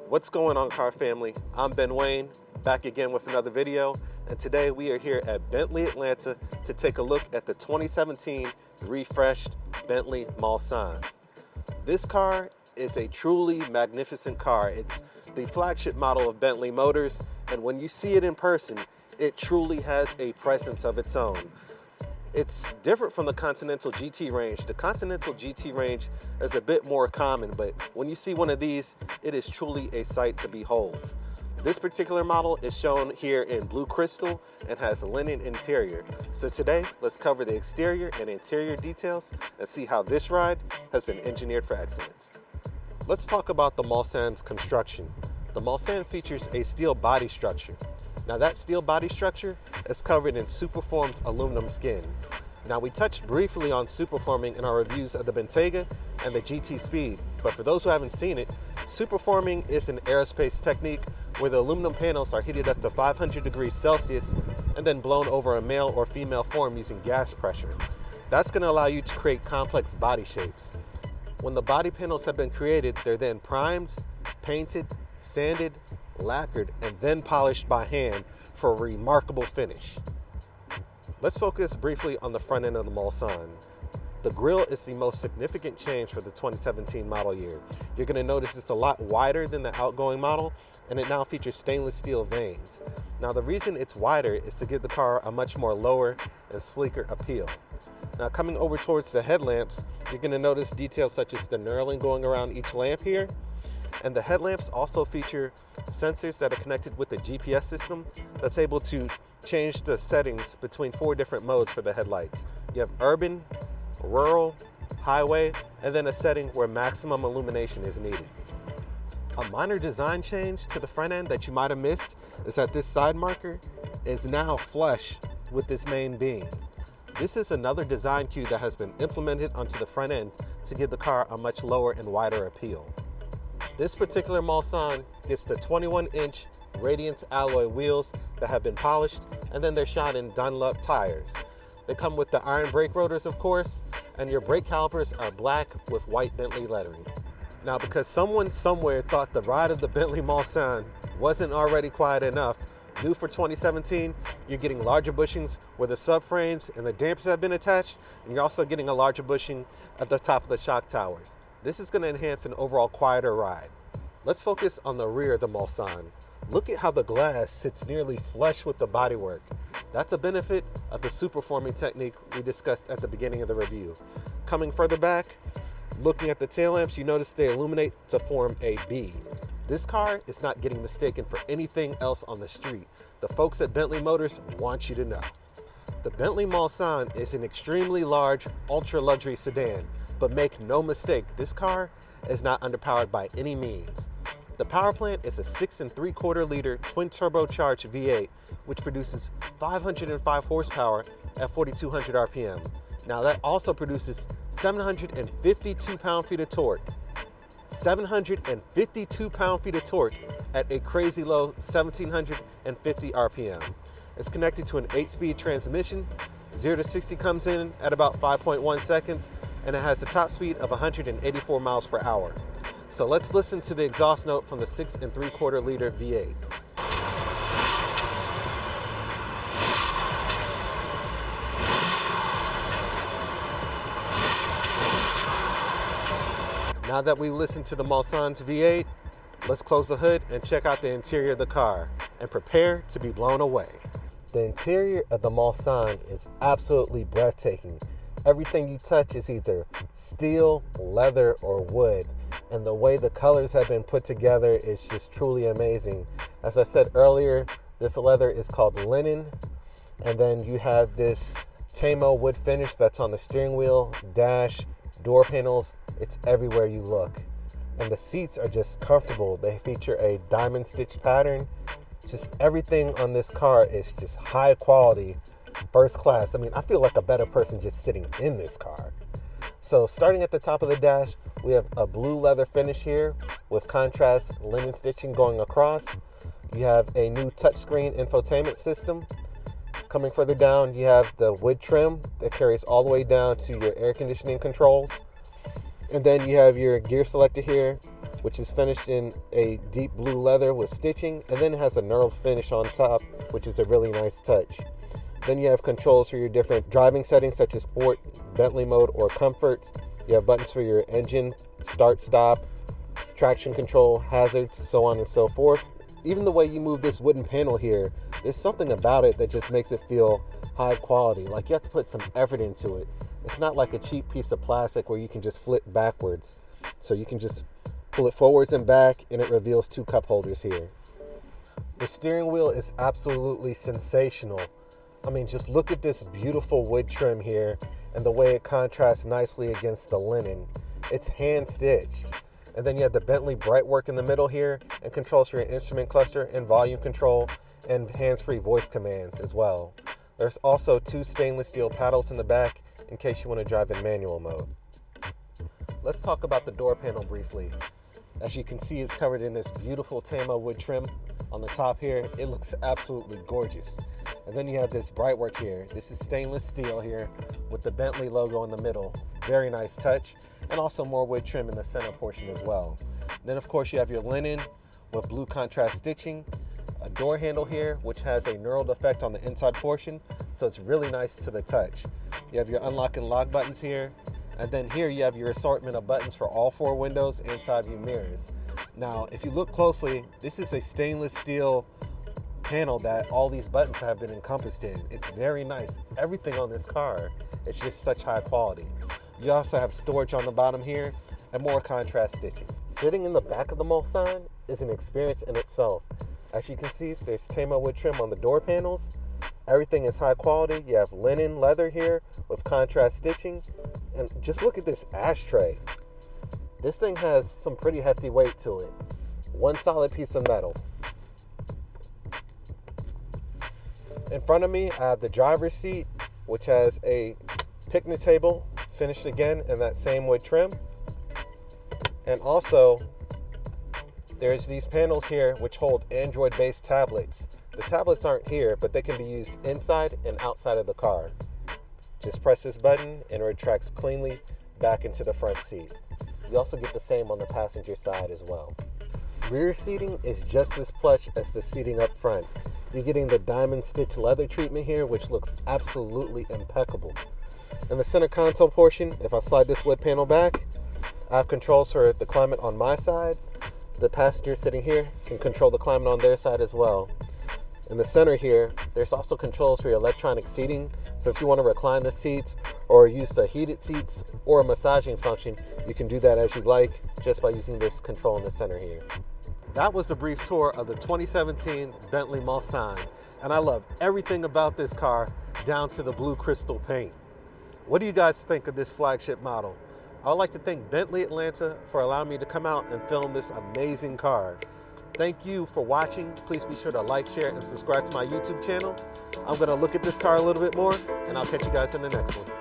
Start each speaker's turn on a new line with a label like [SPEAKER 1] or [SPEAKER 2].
[SPEAKER 1] What's going on, car family? I'm Ben Wayne, back again with another video, and today we are here at Bentley Atlanta to take a look at the 2017 refreshed Bentley Mulsanne. This car is a truly magnificent car. It's the flagship model of Bentley Motors, and when you see it in person, it truly has a presence of its own. It's different from the Continental GT range. The Continental GT range is a bit more common, but when you see one of these, it is truly a sight to behold. This particular model is shown here in blue crystal and has a linen interior. So today, let's cover the exterior and interior details and see how this ride has been engineered for excellence. Let's talk about the Mulsanne's construction. The Mulsanne features a steel body structure. Now that steel body structure is covered in superformed aluminum skin. Now we touched briefly on superforming in our reviews of the Bentayga and the GT Speed, but for those who haven't seen it, superforming is an aerospace technique where the aluminum panels are heated up to 500 degrees Celsius and then blown over a male or female form using gas pressure. That's going to allow you to create complex body shapes. When the body panels have been created, they're then primed, painted, sanded, lacquered, and then polished by hand for a remarkable finish. Let's focus briefly on the front end of the Mulsanne. The grille is the most significant change for the 2017 model year. You're going to notice it's a lot wider than the outgoing model, and it now features stainless steel vanes. Now the reason it's wider is to give the car a much more lower and sleeker appeal. Now coming over towards the headlamps, you're going to notice details such as the knurling going around each lamp here. And the headlamps also feature sensors that are connected with the GPS system that's able to change the settings between 4 different modes for the headlights. You have urban, rural, highway, and then a setting where maximum illumination is needed. A minor design change to the front end that you might have missed is that this side marker is now flush with this main beam. This is another design cue that has been implemented onto the front end to give the car a much lower and wider appeal. This particular Mulsanne gets the 21-inch Radiance alloy wheels that have been polished, and then they're shot in Dunlop tires. They come with the iron brake rotors, of course, and your brake calipers are black with white Bentley lettering. Now, because someone somewhere thought the ride of the Bentley Mulsanne wasn't already quiet enough, new for 2017, you're getting larger bushings where the subframes and the dampers have been attached, and you're also getting a larger bushing at the top of the shock towers. This is going to enhance an overall quieter ride. Let's focus on the rear of the Mulsanne. Look at how the glass sits nearly flush with the bodywork. That's a benefit of the superforming technique we discussed at the beginning of the review. Coming further back, looking at the tail lamps, you notice they illuminate to form a B. This car is not getting mistaken for anything else on the street. The folks at Bentley Motors want you to know. The Bentley Mulsanne is an extremely large, ultra-luxury sedan. But make no mistake, this car is not underpowered by any means. The power plant is a 6 3/4 liter twin turbocharged V8, which produces 505 horsepower at 4,200 RPM. Now that also produces 752 pound-feet of torque. 752 pound-feet of torque at a crazy low 1,750 RPM. It's connected to an 8-speed transmission. 0 to 60 comes in at about 5.1 seconds, and it has a top speed of 184 miles per hour. So let's listen to the exhaust note from the 6 3/4 liter V8. Now that we listened to the Mulsanne's V8, let's close the hood and check out the interior of the car and prepare to be blown away. The interior of the Mulsanne is absolutely breathtaking. Everything you touch is either steel, leather, or wood, and the way the colors have been put together is just truly amazing. As I said earlier, this leather is called linen, and then you have this Tamo wood finish that's on the steering wheel, dash, door panels. It's everywhere you look. And the seats are just comfortable. They feature a diamond stitched pattern. Just everything on this car is just high quality, first class. I mean, I feel like a better person just sitting in this car. So starting at the top of the dash, we have a blue leather finish here with contrast linen stitching going across. You have a new touchscreen infotainment system. Coming further down, you have the wood trim that carries all the way down to your air conditioning controls. And then you have your gear selector here. which is finished in a deep blue leather with stitching, and then it has a knurled finish on top, which is a really nice touch. Then you have controls for your different driving settings such as Sport, Bentley mode, or Comfort. You have buttons for your engine, start, stop, traction control, hazards, so on and so forth. Even the way you move this wooden panel here, there's something about it that just makes it feel high quality. Like you have to put some effort into it. It's not like a cheap piece of plastic where you can just flip backwards. So you can just pull it forwards and back, and it reveals 2 cup holders here. The steering wheel is absolutely sensational. I mean, just look at this beautiful wood trim here and the way it contrasts nicely against the linen. It's hand stitched. And then you have the Bentley Brightwork in the middle here, and controls for your instrument cluster and volume control and hands-free voice commands as well. There's also 2 stainless steel paddles in the back in case you want to drive in manual mode. Let's talk about the door panel briefly. As you can see, it's covered in this beautiful Tama wood trim on the top here. It looks absolutely gorgeous. And then you have this Brightwork here. This is stainless steel here with the Bentley logo in the middle. Very nice touch. And also more wood trim in the center portion as well. Then of course you have your linen with blue contrast stitching, a door handle here which has a knurled effect on the inside portion, so it's really nice to the touch. You have your unlock and lock buttons here, and then here you have your assortment of buttons for all 4 windows and side view mirrors. Now if you look closely, this is a stainless steel panel that all these buttons have been encompassed in. It's very nice. Everything on this car is just such high quality. You also have storage on the bottom here and more contrast stitching. Sitting in the back of the Mulsanne is an experience in itself. As you can see, there's Tama wood trim on the door panels. Everything is high quality. You have linen leather here with contrast stitching. And just look at this ashtray. This thing has some pretty hefty weight to it. One solid piece of metal. In front of me, I have the driver's seat, which has a picnic table finished again in that same wood trim. And also, there's these panels here which hold Android-based tablets. The tablets aren't here, but they can be used inside and outside of the car. Just press this button and it retracts cleanly back into the front seat. You also get the same on the passenger side as well. Rear seating is just as plush as the seating up front. You're getting the diamond stitch leather treatment here, which looks absolutely impeccable. In the center console portion, if I slide this wood panel back, I have controls for the climate on my side. The passenger sitting here can control the climate on their side as well. In the center here, there's also controls for your electronic seating. So if you want to recline the seats or use the heated seats or a massaging function, you can do that as you like just by using this control in the center here. That was a brief tour of the 2017 Bentley Mulsanne, and I love everything about this car down to the blue crystal paint. What do you guys think of this flagship model? I would like to thank Bentley Atlanta for allowing me to come out and film this amazing car. Thank you for watching. Please be sure to like, share, and subscribe to my YouTube channel. I'm going to look at this car a little bit more, and I'll catch you guys in the next one.